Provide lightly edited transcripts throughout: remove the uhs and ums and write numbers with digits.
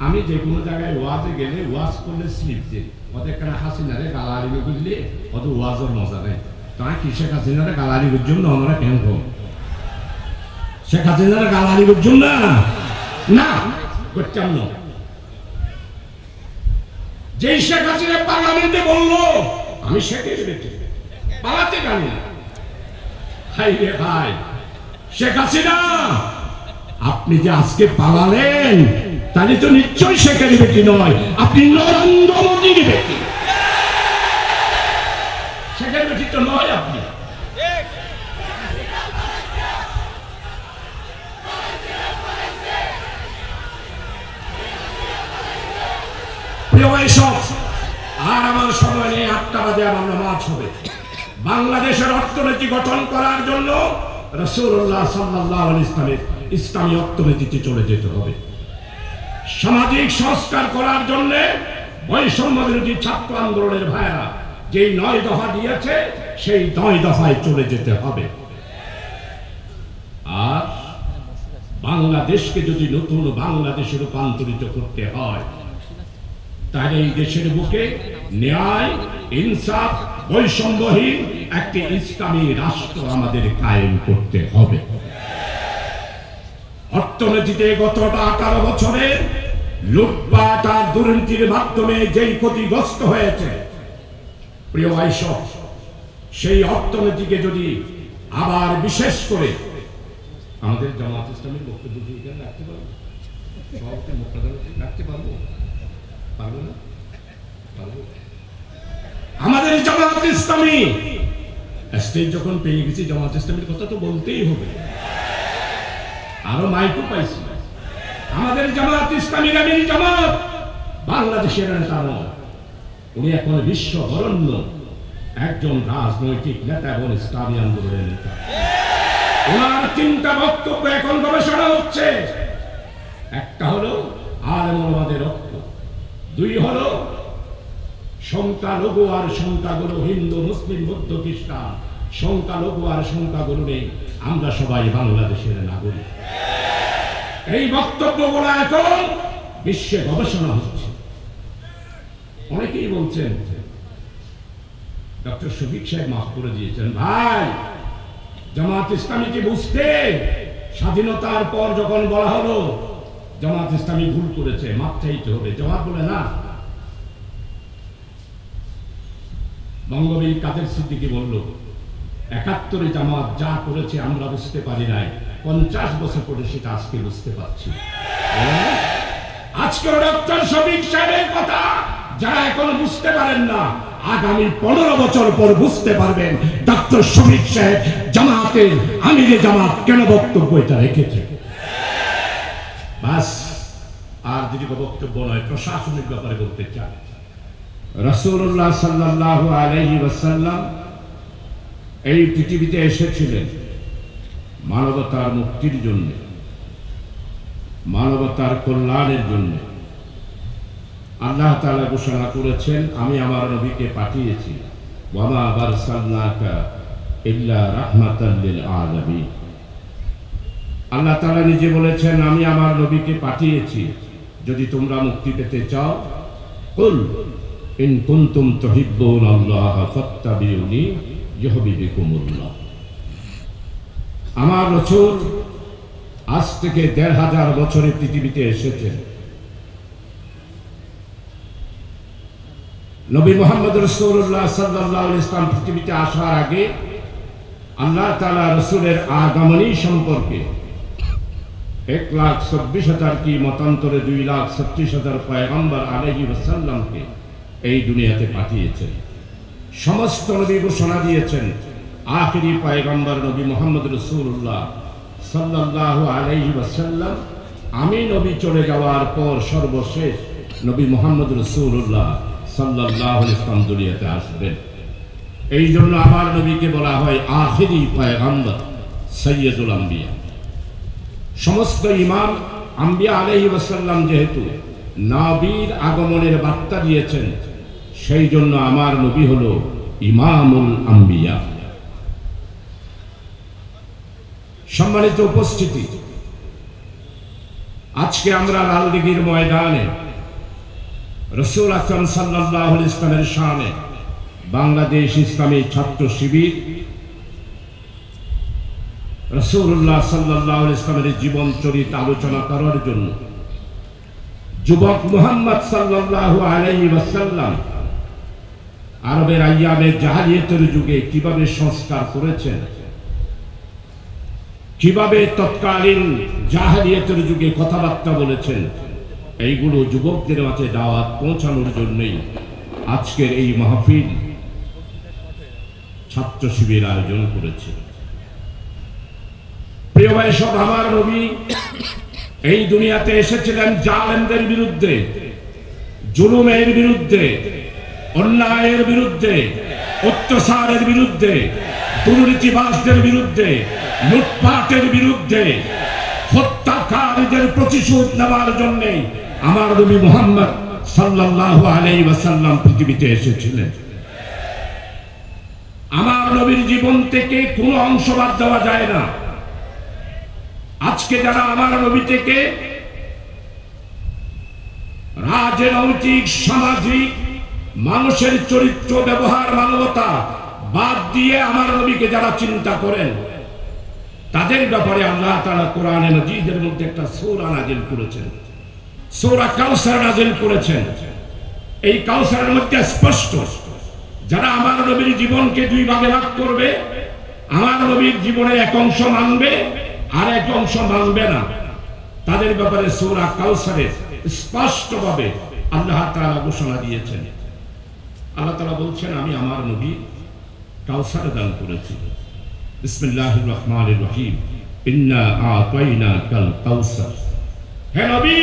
আমি যে কোনো জায়গায় ওয়াজে গেলে ওয়াজ করলে স্লিপ যে ওদের কেন হাসিনারে গালারি করলে অত ওয়াজের মজা নেই। তাই কি শেখ হাসিনারে গালারি করছুম না আমরা কেন শেখ হাসিনারে গালারি করছুম না না করতাম না। যেই শেখ হাসিনা পার্লামেন্টে বললো আমি শেখের বেটে পালাতে জানি না, খাই রে খাই শেখ হাসিনা আপনি যে আজকে পালালেন তাহলে তো নিশ্চয়ই শেখের বেটি নয়, আপনি নরেন্দ্র মোদীর বেটি। শেখের বেটি তো নয় আপনি। আর আমার সময় নেই, 8টা বাজে আমার নামাজ হবে। বাংলাদেশের অর্থনীতি গঠন করার জন্য রাসূলুল্লাহ সাল্লাল্লাহু আলাইহি ওয়াসাল্লামের ইসলামী অর্থনীতিতে চলে যেতে হবে। সামাজিক সংস্কার করার জন্য বৈষম্য বিরোধী ছাত্র আন্দোলনের ভাইরা যেই 9 দফা দিয়েছে সেই 9 দফায় চলে যেতে হবে। আর বাংলাদেশকে যদি নতুন বাংলাদেশে রূপান্তরিত করতে হয় তাহলে এই দেশের বুকে ন্যায়, ইনসাফ, বৈষম্যহীন একটি ইসলামী রাষ্ট্র আমাদের কায়েম করতে হবে। অর্থনীতিতে গত 18 বছরে লুটপাট আর দুর্নীতির মাধ্যমে যেই ক্ষতিগ্রস্ত হয়েছে, প্রিয় ভাইসব, সেই অর্থনীতিকে যদি আবার বিশেষ করে আমাদের জামাত ইসলামের বক্তব্য রাখতে পারবো, রাখতে পারবো পারবো না পারবো। আমাদের জামাত ইসলামী স্টেজ যখন পেয়ে গেছি, জামাত ইসলামের কথা তো বলতেই হবে, আরো মাইকও পাইছি। আমাদের জামাত ইসলামী আমির জামাত বাংলাদেশের নেতা নয়, উনি এখন বিশ্ব বরেণ্য একজন রাজনৈতিক নেতা এবং ইসলামী আন্দোলনের নেতা। ওনার 3টা বক্তব্য এখন গবেষণা হচ্ছে। একটা হলো আলেম ওলামাদের ঐক্য, 2 হলো সংখ্যালঘু আর সংখ্যাগুরু, হিন্দু মুসলিম বৌদ্ধ খ্রিস্টান, সংখ্যালঘু আর সংখ্যাগুরু নেই, আমরা সবাই বাংলাদেশের নাগরিক। এই বক্তব্যগুলো এখন বিশ্বে গবেষণা হচ্ছে। অনেকেই বলছেন, ডক্টর শফিক সাহেব মাফ করে দিয়েছেন, ভাই জামাত ইসলামীকে বুঝতে স্বাধীনতার পর যখন বলা হলো জামাত ইসলামী ভুল করেছে, মাপ চাইতে হবে, জামাত বলে না। বঙ্গবীর কাদের সিদ্দিকী বলল 71-এ জামাত যা করেছে আমরা বুঝতে পারি নাই, 50 বছর পরে সেটা আজকে বুঝতে পারছি। আজকে ডক্টর শফিক সাহেবের কথা যারা এখনো বুঝতে পারেন না, আগামী 15 বছর পর বুঝতে পারবেন ডক্টর শফিক সাহেব জামাতের আমিরে জামাত কেন বক্তব্য এটা রেখেছে। বাস, আর দীর্ঘ বক্তব্য নয়, প্রশাসনিক ব্যাপারে বলতে চাই। রাসূলুল্লাহ সাল্লাল্লাহু আলাইহি ওয়াসাল্লাম এই পৃথিবীতে এসেছিলেন মানবতার মুক্তির জন্য, মানবতার কল্যাণের জন্য। আল্লাহ তাআলা ঘোষণা করেছেন, আমি আমার নবীকে পাঠিয়েছি, ওয়া মা আরসালনাকা ইল্লা রাহমাতাল লিল আলামিন। আল্লাহ তাআলা নিজে বলেছেন, আমি আমার নবীকে পাঠিয়েছি যদি তোমরা মুক্তি পেতে চাও, কুল ইন কুনতুম তুহিব্বুনাল্লাহ ফাত্তাবিউনি ইউহিব্বুকুমুল্লাহ। আমার রাসূল আজ থেকে 1500 বছরে পৃথিবীতে এসেছেন। নবী মুহাম্মদ রাসূলুল্লাহ সাল্লাল্লাহু আলাইহি ওয়াসাল্লাম পৃথিবীতে আসার আগে আল্লাহ তাআলা রাসূলের আগমনী সম্পর্কে 1,24,000 কি মতান্তরে 2,36,000 পয়গম্বর আলাইহি ওয়াসাল্লামকে এই দুনিয়াতে পাঠিয়েছেন। সমস্ত নবী ঘোষণা দিয়েছেন, আখেরি পয়গম্বর নবী মুহাম্মদ রাসূলুল্লাহ সাল্লাল্লাহু আলাইহি ওয়াসাল্লাম আমি নবী চলে যাওয়ার পর সর্বশেষ নবী মুহাম্মদ রাসূলুল্লাহ সাল্লাল্লাহু আলাইহি ওয়াসাল্লাম দুনিয়াতে আসবেন। এই জন্য আমার নবীকে বলা হয় আখেরি পয়গম্বর, সাইয়্যিদুল আম্বিয়া। সমস্ত ইমাম আম্বিয়া আলাইহিস সালাম যেহেতু নবীর আগমনের বার্তা দিয়েছেন, সেই জন্য আমার নবী হলো ইমামুল আম্বিয়া। সম্মানিত উপস্থিতি, আজকে আমরা লালদিঘির ময়দানে রাসূল আকরাম সাল্লাল্লাহু আলাইহি ওয়াসাল্লামের শানে বাংলাদেশ ইসলামী ছাত্র শিবির রাসূলুল্লাহ সাল্লাল্লাহু আলাইহি ওয়াসাল্লামের জীবন চরিত আলোচনা করার জন্য যুবক মুহাম্মদ সাল্লাল্লাহু আলাইহি ওয়াসাল্লাম আরবের আইয়ামে জাহেলিয়াতের যুগে কিভাবে সংস্কার করেছেন, কিভাবে তৎকালীন জাহেলিয়াতের যুগে কথাবার্তা বলেছেন, এইগুলো যুবকদের মাঝে দাওয়াত পৌঁছানোর জন্যই আজকের এই মাহফিল ছাত্র শিবির আয়োজন করেছে। প্রিয় ভাই সব, আমার নবী এই দুনিয়াতে এসেছিলেন জালেমদের বিরুদ্ধে, জুলুমের বিরুদ্ধে, অন্যায়ের বিরুদ্ধে, অত্যাচারের বিরুদ্ধে, দুর্নীতিবাজদের বিরুদ্ধে, লুটপাটের বিরুদ্ধে, হত্যাকারীদের প্রতিশোধ নেওয়ার জন্য আমার নবী মুহাম্মদ সাল্লাল্লাহু আলাইহি ওয়াসাল্লাম পৃথিবীতে এসেছিলেন। আমার নবীর জীবন থেকে কোনো অংশ বাদ দেওয়া যায় না। আজকে যারা আমার নবী থেকে রাজনৈতিক, সামাজিক, মানুষের চরিত্র, ব্যবহার, মানবতা বাদ দিয়ে আমার নবীকে যারা চিন্তা করেন, তাদের ব্যাপারে আল্লাহ তাআলা কোরআনে মাজিদের মধ্যে একটা সূরা নাযিল করেছেন, সূরা কাউসার নাযিল করেছেন। এই কাউসারের মধ্যে স্পষ্ট যারা আমার নবীর জীবনকে দুই ভাগে ভাগ করবে, আমার নবীর জীবনের এক অংশ মানবে আর এক অংশ মানবে না, তাদের ব্যাপারে সূরা কাউসারে স্পষ্টভাবে আল্লাহ তাআলা ঘোষণা দিয়েছেন। আল্লাহ তাআলা বলছেন, আমি আমার নবী কাউসার দান করেছি। বিসমিল্লাহির রহমানির রহিম, ইন্না আতাইনাকাল কাউসার। হে নবী,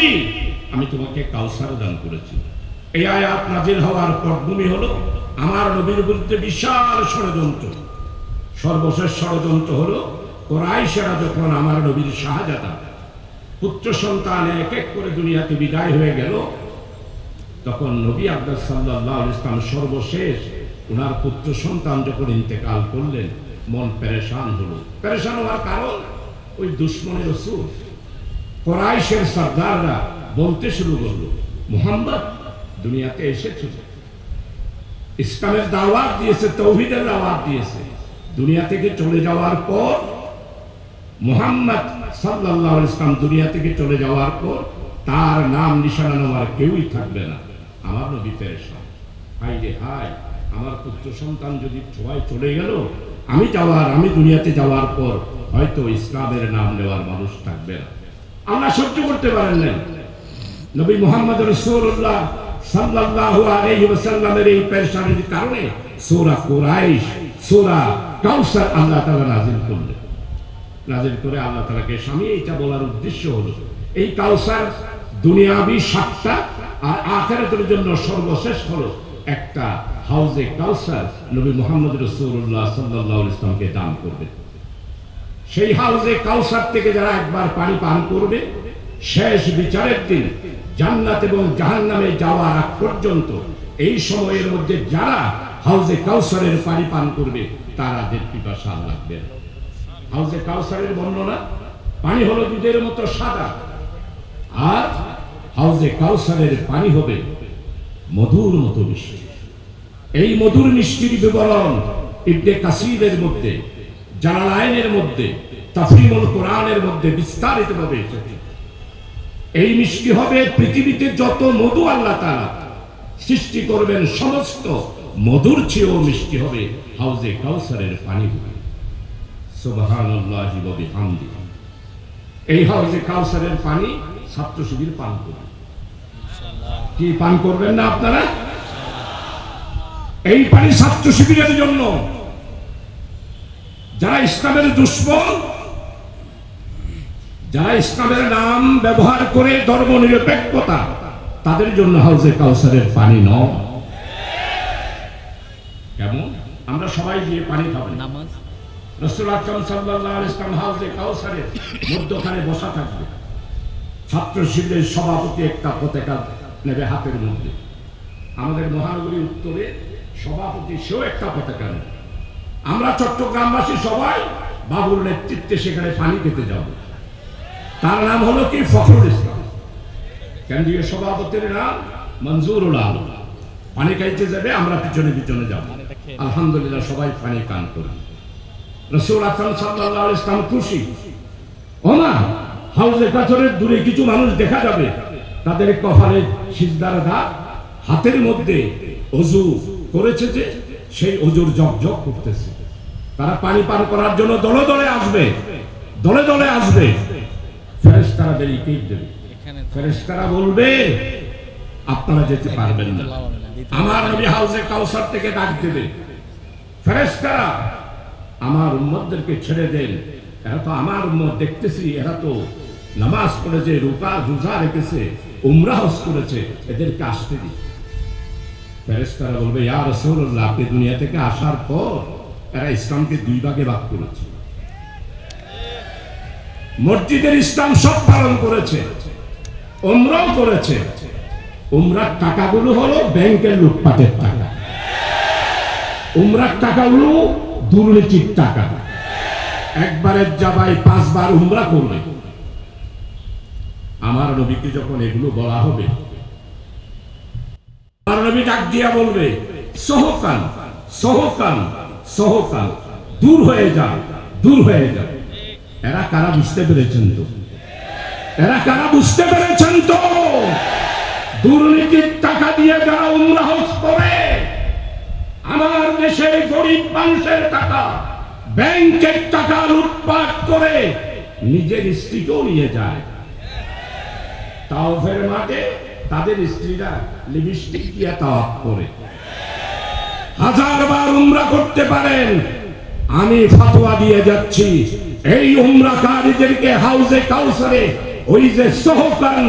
আমি তোমাকে কাউসার দান করেছি। এই আয়াত নাযিল হওয়ার পটভূমি হলো আমার নবীর বিরুদ্ধে বিশাল ষড়যন্ত্র। সর্বশেষ ষড়যন্ত্র হলো কুরাইশরা যখন আমার নবীর শাহজাদা পুত্র সন্তান এক এক করে দুনিয়াতে বিদায় হয়ে গেল, তখন নবী আকরাম সাল্লাল্লাহু আলাইহি ওয়াসাল্লাম সর্বশেষ ওনার পুত্র সন্তান যখন ইন্তেকাল করলেন, মন পেরেশান হলো। পেরেশান হওয়ার কারণ, ওই দুশমনের রাসূল কুরাইশের সরদাররা বলতে শুরু করলো, মুহাম্মদ দুনিয়াতে এসেছে, ইসলামের দাওয়াত দিয়েছে, তাওহীদের দাওয়াত দিয়েছে, দুনিয়া থেকে চলে যাওয়ার পর মুহাম্মদ সাল্লাল্লাহু আলাইহি ওয়াসাল্লাম দুনিয়া থেকে চলে যাওয়ার পর তার নাম নিশানা নেওয়ার কেউই থাকবে না। আমার নবী পেরেশান, হায় রে হায়, আমার পুত্র সন্তান যদি সবাই চলে গেল, আমি দুনিয়াতে যাওয়ার পর হয়তো ইসলামের নাম নেওয়ার মানুষ থাকবে না। আমরা সহ্য করতে পারেন না। নবী মুহাম্মদ রাসূলুল্লাহ সাল্লাল্লাহু আলাইহি ওয়াসাল্লামের এই পেরেশানির কারণে সূরা কুরাইশ, সূরা কাউসার আল্লাহ তাআলা নাযিল করলেন। নাযিল করে আল্লাহ তাআলাকে স্বামী এটা বলার উদ্দেশ্য হলো, এই কাউসার দুনিয়াবি সাতটা আর আখিরাতের জন্য সর্বশেষ হলো একটা হাউজে কাউসার নবী মুহাম্মদ রাসূলুল্লাহ সাল্লাল্লাহু আলাইহি ওয়াসাল্লামকে দান করবে। সেই হাউজে কাউসার থেকে যারা একবার পানি পান করবে, শেষ বিচারের দিন জান্নাত এবং জাহান্নামে যাওয়ার আগ পর্যন্ত এই সময়ের মধ্যে যারা হাউজে কাউসারের পানি পান করবে, তাদের পিপাসা লাগবে না। হাউজে কাউসারের বর্ণনা, পানি হলো দুধের মতো সাদা, আর হাউজে কাউসারের পানি হবে মধুর মতো মিষ্টি। এই মধুর মিষ্টির বিবরণ ইবনে কাসিরের মধ্যে, জালালাইনের মধ্যে, তাফসীরুল কোরআনের মধ্যে বিস্তারিতভাবে এসেছে। এই মিষ্টি হবে পৃথিবীতে যত মধু আল্লাহ তাআলা সৃষ্টি করবেন, সমস্ত মধুর চেয়েও মিষ্টি হবে হাউজে কাউসারের পানি। সুবহানাল্লাহি ওয়া বিহামদিহি। এই হাউজে কাউসারের পানি ছাত্র শিবির পান করবে। কি পান করবেন না আপনারা? এই পানি ছাত্র শিবিরের জন্য। যারা ইসলামের দুশমন, যারা ইসলামের নাম ব্যবহার করে ধর্ম নিরপেক্ষতা, তাদের জন্য হাউজে কাউসারের পানি নয়। কেমন? আমরা সবাই গিয়ে পানি খাবো, রাসূল আকরাম সাল্লাল্লাহু আলাইহি ওয়াসাল্লাম হাউজে কাউসারের মধ্যখানে বসা থাকবে। ছাত্র শিবিরের সভাপতি একটা পতাকা নেবে হাতের মধ্যে। আমাদের মহানগরী উত্তরে সভাপতি সেও একটা পতাকা নেবে। আমরা চট্টগ্রামবাসী সবাই বাবুর নেতৃত্বে সেখানে পানি খেতে যাব। তার নাম হলো কি? ফখরুল ইসলাম। কেন্দ্রীয় সভাপতির নাম মঞ্জুরুল আলম। পানি খাইতে যাবে, আমরা পিছনে পিছনে যাব। আলহামদুলিল্লাহ সবাই পানি পান করি। রাসূল আকরাম সাল্লাল্লাহু আলাইহি ওয়াসাল্লাম খুশি। ওমা হাউজে কাছরের দূরে কিছু মানুষ দেখা যাবে, তাদের কপালে সিজদার দাগ, হাতের মধ্যে ওযু করেছে যে সেই ওযুর জপজপ করতেছে। তারা পানি পান করার জন্য দলে দলে আসবে, দলে দলে আসবে। ফেরেশতারা ব্যারিকেড দেবে, ফেরেশতারা বলবে আপনারা যেতে পারবেন না। আমার নবী হাউজে কাউসার থেকে ডাক দেবে, ফেরেশতারা আমার উম্মতদেরকে ছেড়ে দেন, এরা তো আমার উম্মত, দেখতেছি এরা তো নামাজ পড়েছে, রোজা রেখেছে, উমরা হজ করেছে, এদেরকে আসতে দিন। ফেরেশতারা বলবে ইয়া রাসূলুল্লাহ, আপনি দুনিয়া থেকে আসার পর এরা ইসলামকে দুই ভাগে ভাগ করেছে। মসজিদের ইসলাম সব পালন করেছে, উমরাও করেছে। উমরার টাকাগুলো হলো ব্যাংকের লুটপাটের টাকা, উমরার টাকাগুলো দুর্নীতির টাকা। একবারের জায়গায় 5 বার উমরা করবে। আমার নবীকে যখন এগুলো বলা হবে, আমার নবী ডাক দিয়া বলবে সহকান সহকান সহকান, দূর হয়ে যা, দূর হয়ে যা। এরা কারা বুঝতে পেরেছেন তো? এরা কারা বুঝতে পেরেছেন তো? দুর্নীতির টাকা দিয়ে যারা উমরা হজ করে, আমার দেশের গরিব মানুষের টাকা, ব্যাংকের টাকা লুটপাট করে নিজের স্ত্রীকেও নিয়ে যায়। তাওফের মাঠে তাদের স্ত্রীরা লিপস্টিক দিয়ে তাওয়াফ করে। 1000 বার উমরা করতে পারেন, আমি ফতোয়া দিয়ে যাচ্ছি এই উমরাকারীদেরকে হাউজে কাউসারে ওই যে সহকান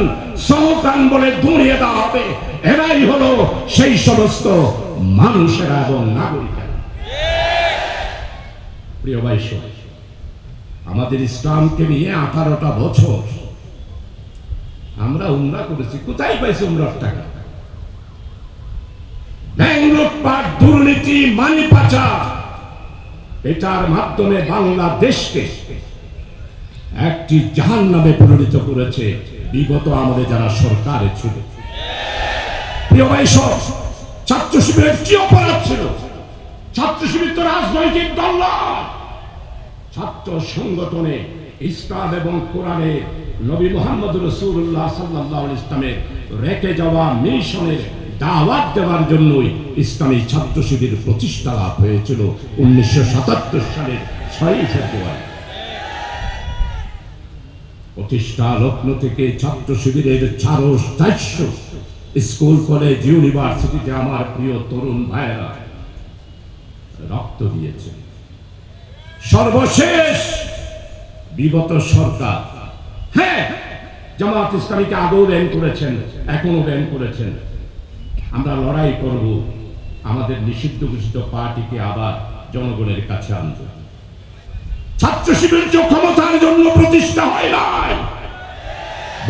সহকান বলে দুনিয়ে দেওয়া হবে। এরাই হলো সেই সমস্ত মানুষেরা এবং নাগরিকেরা। প্রিয় ভাই, আমাদের ইসলামকে নিয়ে 18টা বছর আমরা উমরা করেছি। কোথায় পাইছি উমরার টাকা? ব্যাংক লুটপাট, দুর্নীতি, মানি পাচার, এটার মাধ্যমে বাংলাদেশকে একটি জাহান্নামে পরিণত করেছে বিগত আমাদের যারা সরকারে ছিল। প্রিয় ভাই, সব ছাত্র শিবিরের কি অপরাধ ছিল? ছাত্র শিবির তো রাজনৈতিক দল নয়। ছাত্র সংগঠনে ইসলাম এবং কোরআনে নবী মুহাম্মদ রাসূলুল্লাহ সাল্লাল্লাহু আলাইহি ইসলামের রেখে যাওয়া মিশনের দাওয়াত দেওয়ার জন্যই ইসলামী ছাত্র শিবির প্রতিষ্ঠা লাভ হয়েছিল 1977 সালের 6 ফেব্রুয়ারি। প্রতিষ্ঠা লগ্ন থেকে ছাত্র শিবিরের 400 স্কুল, কলেজ, ইউনিভার্সিটিতে আমার প্রিয় তরুণ ভাইয়েরা রক্ত দিয়েছে। সর্বশেষ বিগত সরকার, হ্যাঁ, জামাত ইসলামীকে আগেও ব্যান করেছেন, এখনো ব্যান করেছেন। আমরা লড়াই করব আমাদের নিষিদ্ধ ঘোষিত পার্টিকে আবার জনগণের কাছে আনতে। ছাত্র শিবির ক্ষমতার জন্য প্রতিষ্ঠা হয় নাই।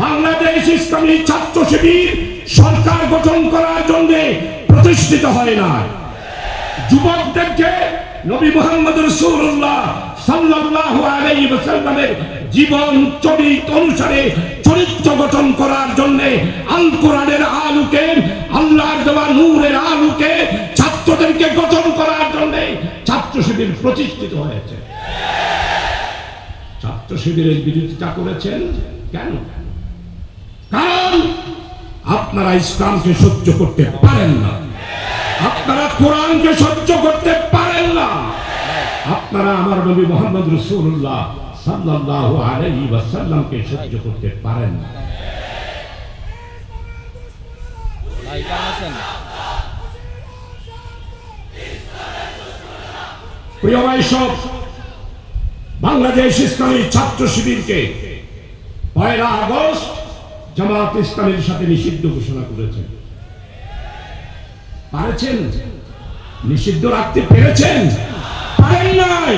বাংলাদেশ ইসলামী ছাত্র শিবির সরকার গঠন করার জন্য প্রতিষ্ঠিত হয় না। যুবকদেরকে নবী মুহাম্মদ রাসূলুল্লাহ সাল্লাল্লাহু আলাইহি ওয়াসাল্লামের জীবন চরিত্র অনুসারে চরিত্র গঠন করার জন্য আল কোরআনের আলোকে, আল্লাহর দেওয়া নূরের আলোকে ছাত্রদেরকে গঠন করার জন্য ছাত্র শিবির প্রতিষ্ঠিত হয়েছে। ছাত্র শিবিরের বিরোধিতা করেছেন কেন? কারণ আপনারা ইসলামকে সহ্য করতে পারেন না, আপনারা কোরআনকে সহ্য করতে পারেন না, আপনারা আমার নবী মুহাম্মদ রাসূলুল্লাহ সাল্লাল্লাহু আলাইহি ওয়াসাল্লামকে সহ্য করতে পারেন না। প্রিয় ভাই, সব বাংলাদেশ ইসলামী ছাত্র শিবিরকে 1 আগস্ট জামাত ইসলামের সাথে নিষিদ্ধ ঘোষণা করেছেন। পারেছেন? নিষিদ্ধ রাখতে পেরেছেন? পারেন নাই।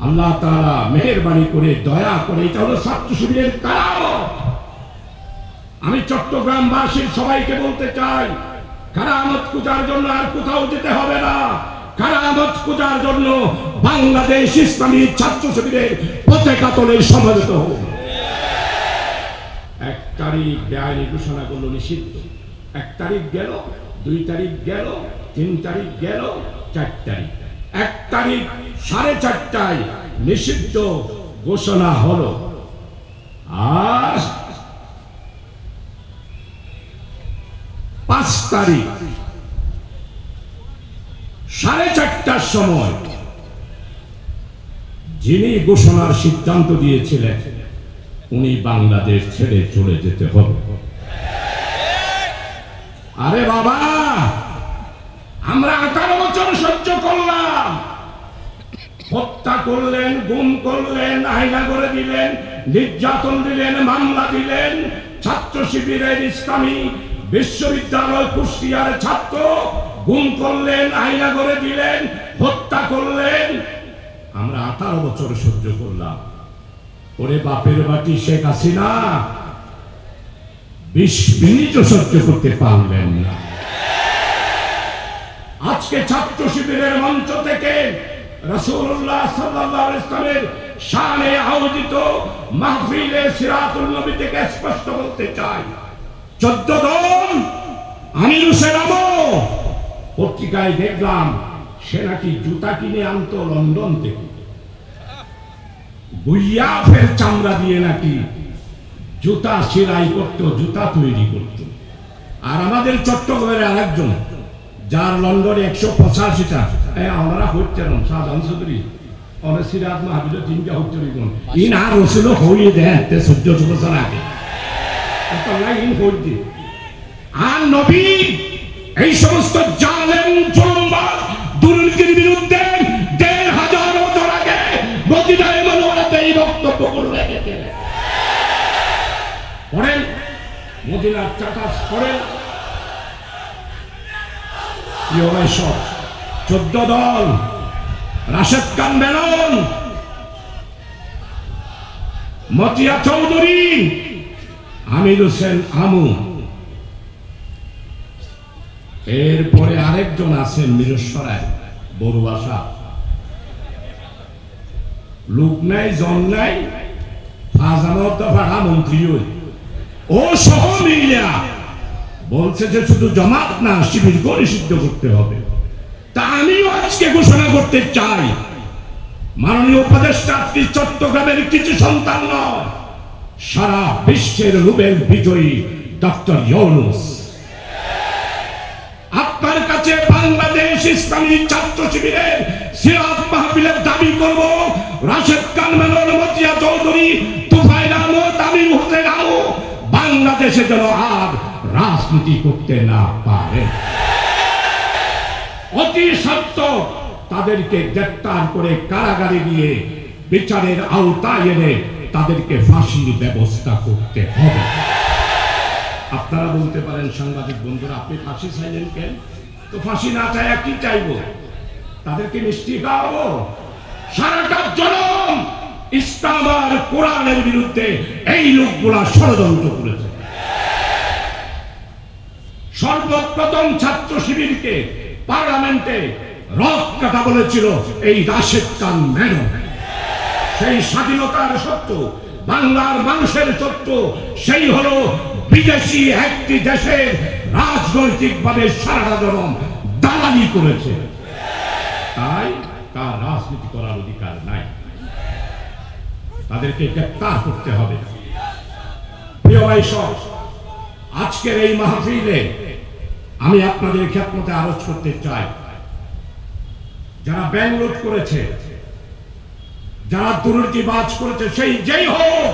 আল্লাহ তাআলা মেহেরবানি করে, দয়া করে, এটা হলো ছাত্র শিবিরের কারামত। আমি চট্টগ্রামবাসীর সবাইকে বলতে চাই, কারামত খোঁজার জন্য আর কোথাও যেতে হবে না। কারামত খোঁজার জন্য বাংলাদেশ ইসলামী ছাত্র শিবিরের পতাকা তলে সমবেত হোক। 1 তারিখ বেআইনি ঘোষণা করলো নিষিদ্ধ, 1 তারিখ গেল, 2 তারিখ গেল, 3 তারিখ গেল, 4 তারিখ, 1 তারিখ 4:30টায় নিষিদ্ধ ঘোষণা হলো। আর 5 তারিখ 4:30টার সময় যিনি ঘোষণার সিদ্ধান্ত দিয়েছিলেন উনি বাংলাদেশ ছেড়ে চলে যেতে হবে। আরে বাবা, আমরা 18 বছর সহ্য করলাম, হত্যা করলেন, গুম করলেন, আয়না করে দিলেন, নির্যাতন দিলেন, মামলা দিলেন, ছাত্র শিবিরের ইসলামী বিশ্ববিদ্যালয় কুষ্টিয়ার ছাত্র গুম করলেন, আয়না করে দিলেন, হত্যা করলেন। আমরা 18 বছর সহ্য করলাম। ওরে বাপের বাটি শেখ হাসিনা 20 মিনিট সহ্য করতে পারলেন না। আজকে ছাত্র শিবিরের মঞ্চ থেকে রাসূলুল্লাহ সাল্লাল্লাহু আলাইহি ওয়াসাল্লামের শানে আয়োজিত মাহফিলে সিরাতুল নবী থেকে স্পষ্ট বলতে চাই, 14 দল আমির হোসেন আমো পত্রিকায় দেখলাম সে নাকি জুতা কিনে আনতো লন্ডন থেকে, গুইয়াফের চামড়া দিয়ে নাকি জুতা সেলাই করতো, জুতা তৈরি করতো। আর আমাদের চট্টগ্রামের আরেকজন যার লন্ডনে 185টা আমরা হচ্ছেন শাহজাহান চৌধুরী অনেক সিরাত মাহবিল 3টা হচ্ছে ইন আর রসুল হইয়ে দেন 14 বছর আগে ইন হইতে। আর নবী এই সমস্ত জালেম জুলুমবাজ দুর্নীতির বিরুদ্ধে 1500 বছর আগে মদিনায় মুনাওয়ারাতে এই বক্তব্য করে রেখেছেন। পড়েন মদিনার চাটাস পড়েন। 14 দল, রাশেদ খান মেনন, মতিয়া চৌধুরী, আমির হোসেন আমু, এরপরে আরেকজন আছেন মিরসরায় বড়ুয়াশা, লোক নাই জন নাই, ফাজানত দফাড়া মন্ত্রী ও সহ মিলিয়া বলছে যে শুধু জামাত না শিবিরকে নিষিদ্ধ করতে হবে। তা আমিও আজকে ঘোষণা করতে চাই, মাননীয় উপদেষ্টা আপনি চট্টগ্রামের কিছু সন্তান নয়, সারা বিশ্বের নোবেল বিজয়ী ডক্টর ইউনূস, আপনার কাছে বাংলাদেশ ইসলামী ছাত্র শিবিরের সিরাত মাহফিলের দাবি করব, রাশেদ খান মেনন, মতিয়া চৌধুরী, তুফাইল আহমদ, আমির হোসেন আমু বাংলাদেশে যেন আর রাজনীতি করতে না পারে। অতি সত্য তাদেরকে গ্রেফতার করে কারাগারে নিয়ে বিচারের আওতায় এনে তাদেরকে ফাঁসির ব্যবস্থা করতে হবে। আপনারা বলতে পারেন সাংবাদিক বন্ধুরা আপনি ফাঁসি চাইলেন কেন? তো ফাঁসি না চাই কি চাইবো? তাদেরকে মিষ্টি খাওয়াবো? সারাটা জনম ইসলাম আর কোরআনের বিরুদ্ধে এই লোকগুলা ষড়যন্ত্র করেছে। সর্বপ্রথম ছাত্র শিবিরকে পার্লামেন্টে রথ কাটা বলেছিল এই রাশেদ খান মেনন। সেই স্বাধীনতার সত্য, বাংলার মানুষের সত্য, সেই হলো বিদেশি একটি দেশের রাজনৈতিকভাবে সারা জনম দালালি করেছে, তাই তার রাজনীতি করার অধিকার নাই, তাদেরকে গ্রেফতার করতে হবে। প্রিয় ভাই সব, আজকের এই মাহফিলে আমি আপনাদের খেদমতে আলোচ করতে চাই, যারা ব্যাংক লুট করেছে, যারা দুর্নীতিবাজ করেছে, সেই যেই হোক,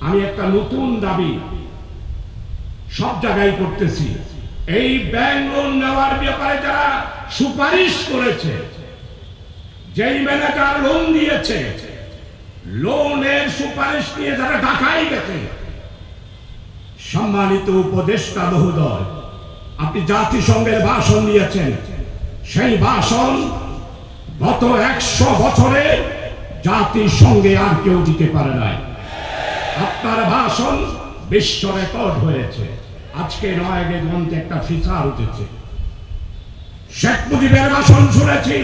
আমি একটা নতুন দাবি সব জায়গায় করতেছি। এই ব্যাংক লোন নেওয়ার ব্যাপারে যারা সুপারিশ করেছে, যেই ম্যানেজার লোন দিয়েছে, লোনের সুপারিশ নিয়ে যারা ঢাকায় গেছে, সম্মানিত উপদেষ্টা মহোদয়, আপনি জাতিসংঘের ভাষণ দিয়েছেন, সেই ভাষণ গত 100 বছরে জাতিসংঘে আর কেউ দিতে পারে নাই। আপনার ভাষণ বিশ্ব রেকর্ড হয়েছে। আজকে নয়াগঞ্জে একটা ফিচার উঠেছে, শেখ মুজিবের ভাষণ শুনেছি,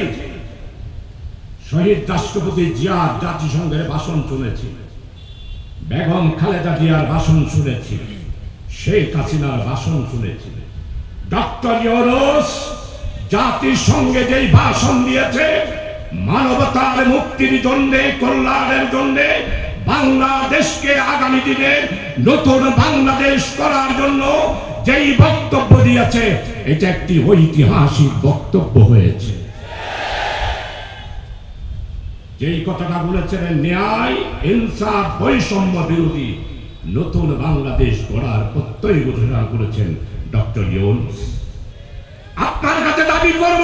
শহীদ রাষ্ট্রপতি জিয়ার জাতিসংঘের ভাষণ শুনেছি, বেগম খালেদা জিয়ার ভাষণ শুনেছি, শেখ হাসিনার ভাষণ শুনেছি। ডক্টর ইউনূস জাতিসংঘে যেই ভাষণ দিয়েছে, মানবতার মুক্তির জন্য, কল্যাণের জন্য, বাংলাদেশকে আগামী দিনে নতুন বাংলাদেশ করার জন্য যেই বক্তব্য দিয়েছে, এটা একটি ঐতিহাসিক বক্তব্য হয়েছে। যেই কথাটা বলেছিলেন, ন্যায়, ইনসাফ, বৈষম্য বিরোধী নতুন বাংলাদেশ গড়ার প্রত্যয় ঘোষণা করেছেন ডক্টর ইউনূস। আপনার কাছে দাবি করব,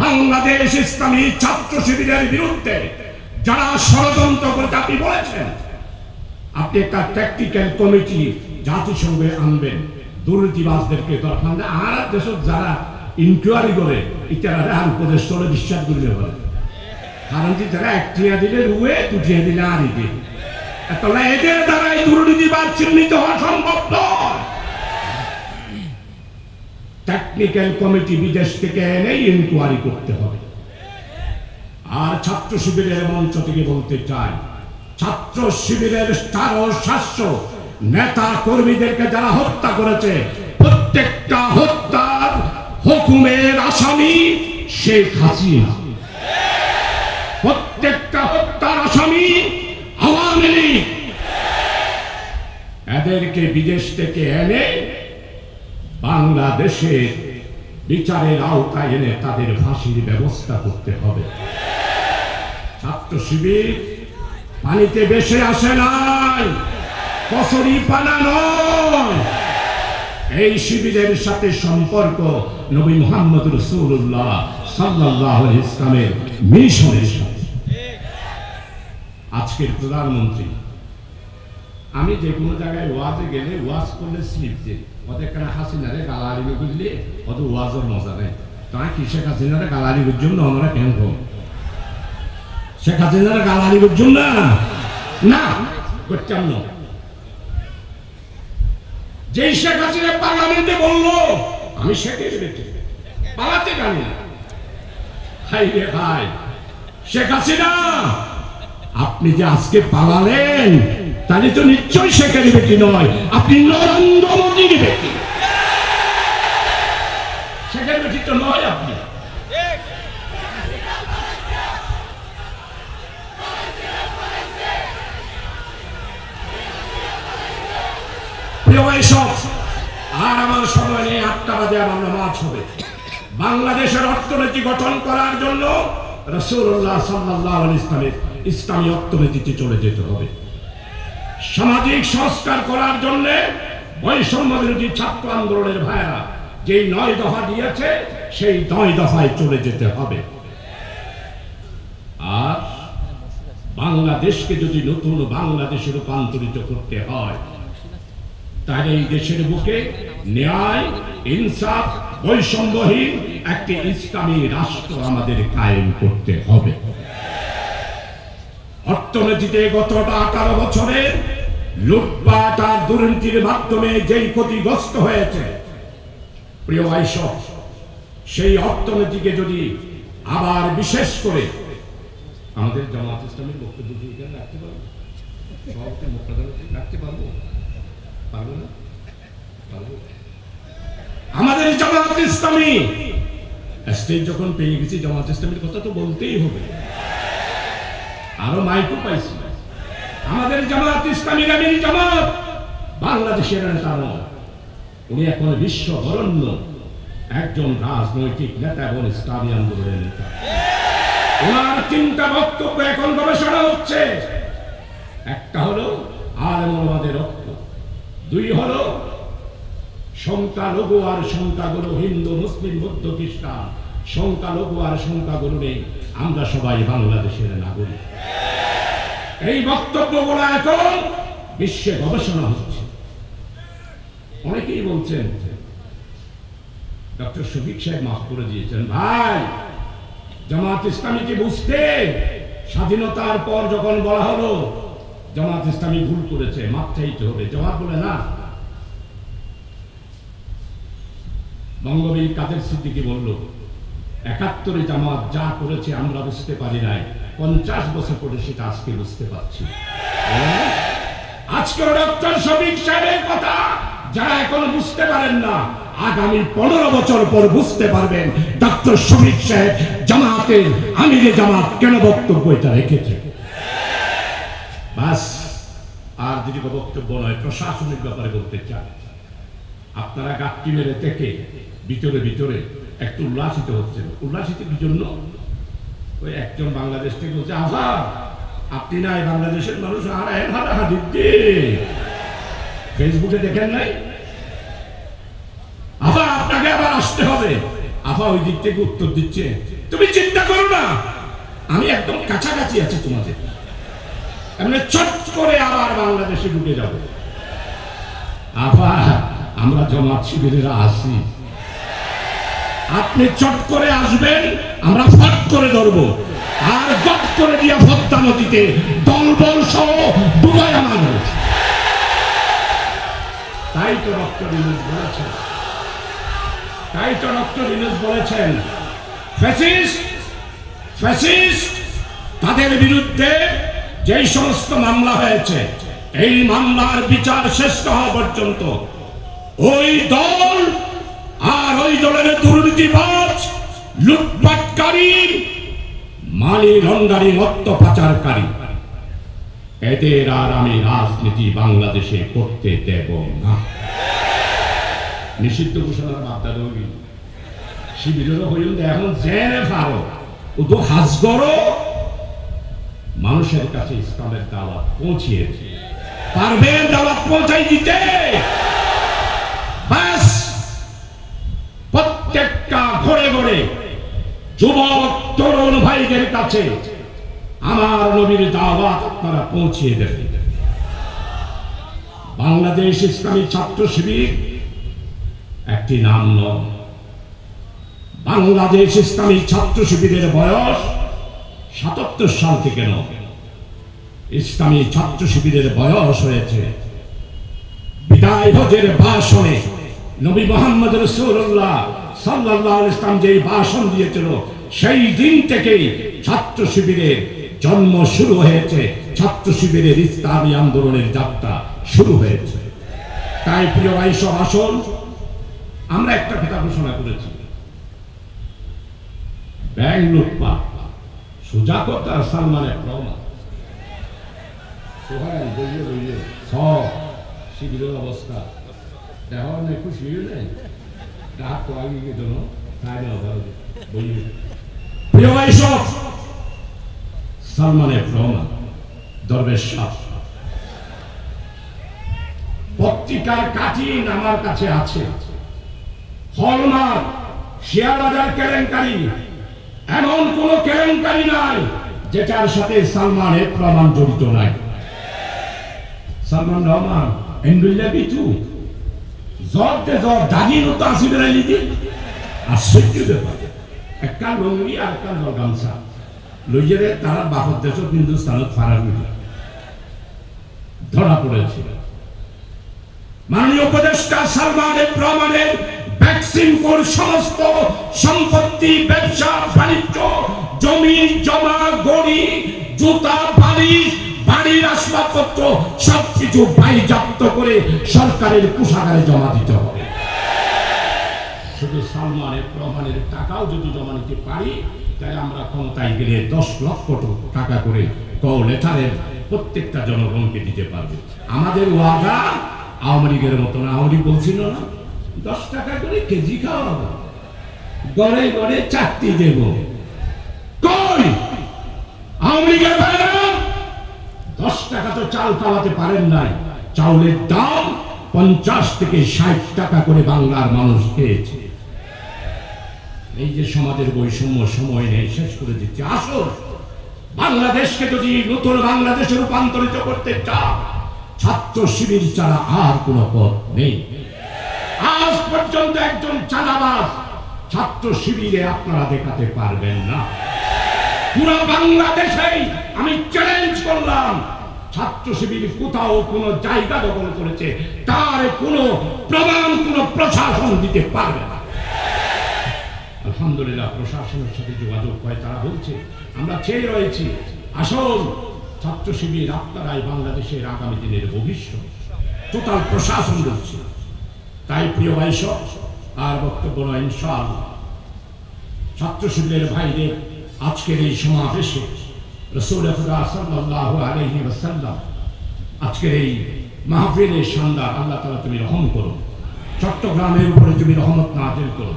বাংলাদেশ ইসলামী ছাত্র শিবিরের বিরুদ্ধে যারা ষড়যন্ত্র করে, আপনি বলেছেন আপনি একটা ট্যাকটিক্যাল কমিটি জাতিসংঘে আনবেন, দুর্নীতিবাজদেরকে দরকার না, আর দেশের যারা ইনকোয়ারি করে ইত্যাদি আর উপদেশ চলে বিশ্বাস করলে বলে, কারণ যে যারা একটিয়া দিলে রুয়ে, দুটিয়া দিলে আর ইদে, তাহলে এদের দ্বারাই দুর্নীতিবাদ চিহ্নিত হওয়া সম্ভব নয়। টেকনিক্যাল কমিটি বিদেশ থেকে এনে ইনকোয়ারি করতে হবে। আর ছাত্র শিবিরের মঞ্চ থেকে বলতে চাই, ছাত্র শিবিরের 400 নেতা কর্মীদেরকে যারা হত্যা করেছে, প্রত্যেকটা হত্যার হুকুমের আসামি শেখ হাসিনা, প্রত্যেকটা হত্যার আসামি আওয়ামী লীগ। এদেরকে বিদেশ থেকে এনে বাংলাদেশের বিচারের আওতায় এনে তাদের ফাঁসির ব্যবস্থা করতে হবে। ছাত্র শিবির পানিতে ভেসে আসে নাই, কচুরি পানা নয়। এই শিবিরের সাথে সম্পর্ক নবী মুহাম্মদ রাসূলুল্লাহ সাল্লাল্লাহু আলাইহি ওয়াসাল্লামের মিশনের সাথে। আজকের প্রধানমন্ত্রী, আমি যে কোনো জায়গায় ওয়াজে গেলে ওয়াজ করলে স্লিপ দিই, ওদের কেন হাসিনারে গালাগালি করলে ওদের ওয়াজের মজা নেই। তাই কি শেখ হাসিনারে গালাগালি করছেন না? আমরা কেন শেখ হাসিনারে গালাগালি করছেন না? না, করতাম না। যেই শেখ হাসিনা পার্লামেন্টে বললো আমি শেখের বেটে, পালাতে জানি না। হাই রে ভাই, শেখ হাসিনা আপনি যে আজকে পালালেন, তাহলে তো নিশ্চয়ই শেখের বেটি নয়, আপনি নরেন্দ্র মোদীর বেটি। শেখের বেটি তো নয় আপনি। আর আমার সময় নেই, 8টা বাজে আমার নামাজ হবে। বাংলাদেশের অর্থনীতি গঠন করার জন্য রাসূলুল্লাহ সাল্লাল্লাহু আলাইহি ওয়াসাল্লামের ইসলামী অর্থনীতিতে চলে যেতে হবে। সামাজিক সংস্কার করার জন্য বৈষম্য বিরোধী ছাত্র আন্দোলনের ভাইরা যেই 9 দফা দিয়েছে, সেই 9 দফায় চলে যেতে হবে। আর বাংলাদেশকে যদি নতুন বাংলাদেশে রূপান্তরিত করতে হয়, তাহলে এই দেশের বুকে ন্যায়, ইনসাফ, বৈষম্যহীন একটি ইসলামী রাষ্ট্র আমাদের কায়েম করতে হবে। অর্থনীতিতে গত 18 বছরে লুটপাট আর দুর্নীতির মাধ্যমে যেই ক্ষতিগ্রস্ত হয়েছে, প্রিয় ভাইসব, সেই অর্থনীতিকে যদি আবার বিশেষ করে আমাদের জামাত ইসলামের বক্তব্য রাখতে পারবো, সবকে মুক্তাদা রাখতে পারবো, পারবো না? পারবো। আমাদের জামাত ইসলামী স্টেজ যখন পেয়ে গেছি, জামাত ইসলামের কথা তো বলতেই হবে। আরো মাইকও পাইছি। আমাদের জামাত ইসলামীর আমির জামাত বাংলাদেশের নেতা নয়, উনি এখন বিশ্ব বরণ্য একজন রাজনৈতিক নেতা এবং ইসলামী আন্দোলনের নেতা। ওনার 3টা বক্তব্য এখন গবেষণা হচ্ছে। একটা হলো আলেমদের ঐক্য, 2 হলো সংখ্যালঘু আর সংখ্যাগুরু, হিন্দু, মুসলিম, বৌদ্ধ, খ্রিস্টান, সংখ্যালঘু আর সংখ্যাগুরু নেই, আমরা সবাই বাংলাদেশের নাগরিক। এই বক্তব্যগুলো এখন বিশ্বে গবেষণা হচ্ছে। অনেকেই বলছেন, ডক্টর শফিক সাহেব মাফ করে দিয়েছেন, ভাই জামাত ইসলামীকে বুঝতে স্বাধীনতার পর যখন বলা হলো জামাত ইসলামী ভুল করেছে, মাপ চাইতে হবে, জামাত বলে না। বঙ্গবীর কাদের সিদ্দিকী বলল, 71-এ জামাত যা করেছে আমরা বুঝতে পারি নাই, 50 বছর পরে সেটা আজকে বুঝতে পারছি। আজকে ডক্টর শফিক সাহেবের কথা যারা এখনো বুঝতে পারেন না, আগামী 15 বছর পর বুঝতে পারবেন ডক্টর শফিক সাহেব জামাতের আমিরে জামাত কেন বক্তব্য এটা রেখেছে। বাস, আর দীর্ঘ বক্তব্য নয়, প্রশাসনিক ব্যাপারে বলতে চান। আপনারা গাঁটটি মেরে থেকে ভিতরে ভিতরে একটু উল্লাসিত হচ্ছেন। উল্লাসিত কি জন্য? ওই একজন বাংলাদেশ থেকে বলছে, আহা আপনি না বাংলাদেশের মানুষ, আর ফেসবুকে দেখেন নাই? আফা আপনাকে আবার আসতে হবে। আফা ওই দিক থেকে উত্তর দিচ্ছে, তুমি চিন্তা করো না, আমি একদম কাছাকাছি আছি তোমাদের, এমনি চট করে আবার বাংলাদেশে ঢুকে যাব। আফা আমরা জামাত শিবিরেরা আসি, আপনি চট করে আসবেন, আমরা ফট করে ধরবো, আর গট করে দিয়া ভদ্রা নদীতে দলবল সহ ডুবাই আমাদের। তাই তো ডক্টর ইউনূস বলেছেন, তাই তো ডক্টর ইউনূস বলেছেন ফ্যাসিস্ট তাদের বিরুদ্ধে যেই সমস্ত মামলা হয়েছে, এই মামলার বিচার শেষ হওয়া পর্যন্ত ওই দল আর ওই দলের দুর্নীতিবাজ, লুটপাটকারী, মানি লন্ডারিং, অর্থ পাচারকারী, এদের আর আমি রাজনীতি বাংলাদেশে করতে দেব না। নিষিদ্ধ ঘোষণার বার্তা দেবি শিবিরেরও হইল এখন জেনে পারো ও তো হাজগরও মানুষের কাছে ইসলামের দাওয়াত পৌঁছিয়েছে, পারবেন দাওয়াত পৌঁছাই দিতে। বাস, প্রত্যেকটা ঘরে ঘরে যুবক তরুণ ভাইদের কাছে আমার নবীর দাওয়াত আপনারা পৌঁছিয়ে দেবেন। বাংলাদেশ ইসলামী ছাত্র শিবির একটি নাম নয়, বাংলাদেশ ইসলামী ছাত্র শিবিরের বয়স ৭৭ সাল থেকে নয়, ইসলামী ছাত্র শিবিরের বয়স হয়েছে বিদায় হজের ভাষণে নবী মুহাম্মদ রাসূলুল্লাহ সাল্লাল্লাহু আলাইহি ওয়াসাল্লাম যে ভাষণ দিয়েছিল, সেই দিন থেকেই ছাত্র শিবিরের জন্ম শুরু হয়েছে, ছাত্র শিবিরের ইসলামী আন্দোলনের যাত্রা শুরু হয়েছে। তাই প্রিয় ভাই সব আসুন, আমরা একটা কথা ঘোষণা করেছি, ব্যাংক লুটপাট সোজা কথা সালমানের প্রমাণ সব শিবিরের অবস্থা দেওয়ার নেই, খুশি নেই ডাক তো আগে গিয়ে জন্য তাই না বলি প্রিয় ভাই সব সালমানের প্রমাণ দরবেশ সাহ পত্রিকার কাটিং আমার কাছে আছে, হলমার্ক, শেয়ার বাজার কেলেঙ্কারি, এমন কোন কেলেঙ্কারি নাই যেটার সাথে সালমানের প্রমাণ জড়িত নাই। সালমান রহমান এন্ডুল্লা বিচু জর্তে জর দাগি নতো আসি বেড়াইলি দি আশ্চর্য ব্যাপার, একটা লঙ্গি আর একটা গামছা লইয়ে তারা বাপর দেশ হিন্দুস্তানত ফারাক ধরা পড়েছিল। মাননীয় উপদেষ্টা সালমানের প্রমাণের ভ্যাকসিন কোর সমস্ত সম্পত্তি, ব্যবসা বাণিজ্য, জমি জমা, গড়ি, জুতা, বালিশ, বাড়ির আসবাবপত্র সবকিছু বাজেয়াপ্ত করে সরকারের কোষাগারে জমা দিতে হবে। শুধু সালমানের প্রমাণের টাকাও যদি জমা নিতে পারি, তাই আমরা ক্ষমতায় গেলে 10 লক্ষ টাকা করে লেটারের প্রত্যেকটা জনগণকে দিতে পারবো। আমাদের ওয়াদা আওয়ামী লীগের মতো না, আওয়ামী লীগ বলছিল না 10 টাকা করে কেজি খাওয়া, গড়ে গড়ে 4টি দেব। কই আওয়ামী লীগের ভাইরা 10 টাকা তো চাল পাওয়াতে পারেন নাই, চাউলের দাম 50 থেকে 60 টাকা করে বাংলার মানুষ খেয়েছে। এই যে সমাজের বৈষম্য সময় নেই, শেষ করে দিচ্ছে। আসল বাংলাদেশকে যদি নতুন বাংলাদেশে রূপান্তরিত করতে চান, ছাত্র শিবির ছাড়া আর কোন পথ নেই। আজ পর্যন্ত একজন চাঁদাবাজ ছাত্র শিবিরে আপনারা দেখাতে পারবেন না। পুরো বাংলাদেশেই আমি চ্যালেঞ্জ করলাম, ছাত্র শিবির কোথাও কোন জায়গা দখল করেছে তার কোন প্রমাণ কোন প্রশাসন দিতে পারবে না। আলহামদুলিল্লাহ প্রশাসনের সাথে যোগাযোগ হয়, তারা বলছে আমরা চেয়ে রয়েছি, আসল ছাত্র শিবির আপনারাই বাংলাদেশের আগামী দিনের ভবিষ্যৎ, টোটাল প্রশাসন করছে। তাই প্রিয় ভাইসব, আর বক্তব্য নয়, ইনশাআল্লাহ ছাত্র শিবিরের ভাইদের আজকের এই সমাবেশে রাসূল খুদা সাল্লাল্লাহু আলাইহি ওয়াসাল্লাম আজকের এই মাহফিলের শানদার আল্লাহ তাআলা তুমি রহম করো, চট্টগ্রামের উপরে তুমি রহমত নাযিল করো,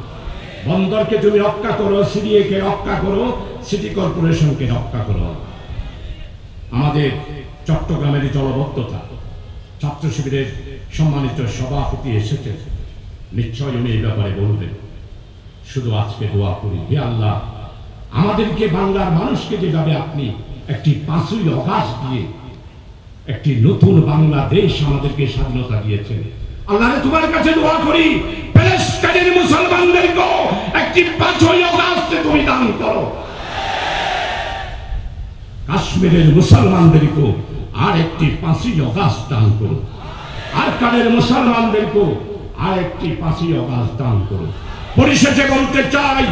বন্দরকে তুমি রক্ষা করো, সিডিএকে রক্ষা করো, সিটি কর্পোরেশনকে রক্ষা করো। আমাদের চট্টগ্রামের জলবদ্ধতা, ছাত্র শিবিরের সম্মানিত সভাপতি এসেছে, নিশ্চয় উনি এই ব্যাপারে বলবেন। শুধু আজকে দোয়া করি, হে আল্লাহ, আমাদেরকে বাংলার মানুষকে যেভাবে আপনি একটি 5ই আগস্ট দিয়ে একটি নতুন বাংলাদেশ আমাদেরকে স্বাধীনতা দিয়েছেন, আল্লাহ তোমার কাছে দোয়া করি প্যালেস্টাইনের মুসলমানদেরকে একটি 5ই আগস্ট তুমি দান করো, কাশ্মীরের মুসলমানদেরকে আর একটি 5ই আগস্ট দান করো, আরকানের মুসলমানদেরকে আর একটি 5ই আগস্ট দান করো। পরিশেষে বলতে চাই,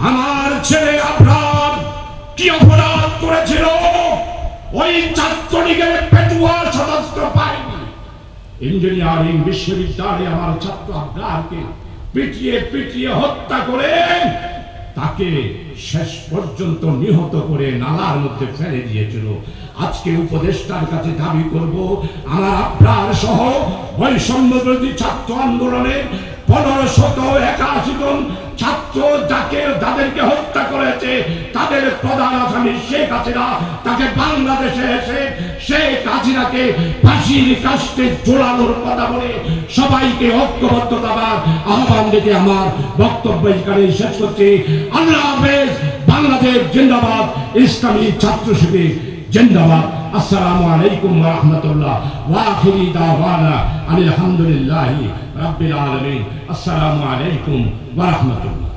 আমার ছেলে আবরার কি অপরাধ করেছিল, ওই ছাত্রলীগের পেটুয়া সদস্য পায়নি। ইঞ্জিনিয়ারিং বিশ্ববিদ্যালয়ে আমার ছাত্র আবরারকে পিটিয়ে পিটিয়ে হত্যা করে তাকে শেষ পর্যন্ত নিহত করে নালার মধ্যে ফেলে দিয়েছিল। আজকে উপদেষ্টার কাছে দাবি করব, আমার আবরার সহ বৈষম্য বিরোধী ছাত্র আন্দোলনের 1581 জন ছাত্র যাদেরকে হত্যা করেছে তাদের প্রধান আসামি শেখ হাসিনা, তাকে বাংলাদেশে এসে শেখ হাসিনাকে ফাঁসির কাস্টে ঝোলানোর কথা বলে সবাইকে ঐক্যবদ্ধতার আহ্বান দিতে আমার বক্তব্য এখানে শেষ করছি। আল্লাহ হাফেজ। বাংলাদেশ জিন্দাবাদ, ইসলামী ছাত্র শিবির জিন্দাবাদ। আসসালামু আলাইকুম ওয়া রাহমাতুল্লাহ ওয়া আখিরি দাওয়ানা আলহামদুলিল্লাহি রাব্বিল আলামিন। আসসালামু আলাইকুম ওয়া রাহমাতুল্লাহ।